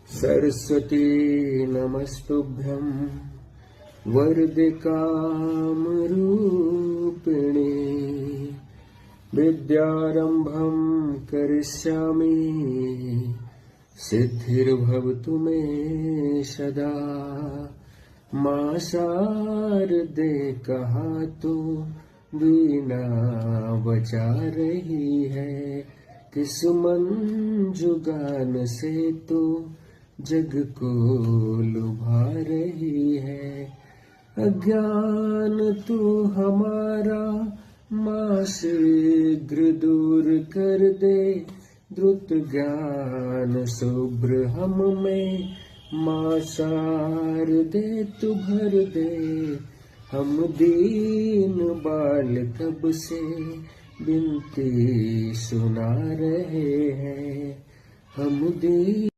सरस्वती नमस्तुभ्यं वरदे कामरूपिणे विद्यारंभं करिष्यामि सिद्धिर्भवतु मे सदा। माँ शारदे कहा तो वीणा बजा रही है, किस मंजुगान से तो जग को लुभा रही है। अज्ञान तू हमारा माँ शीघ्र दूर कर दे, द्रुत ज्ञान शुभ्र हम में माँ शारदे तू भर दे। हम दीन बाल कब से बिनती सुना रहे हैं, हम दीन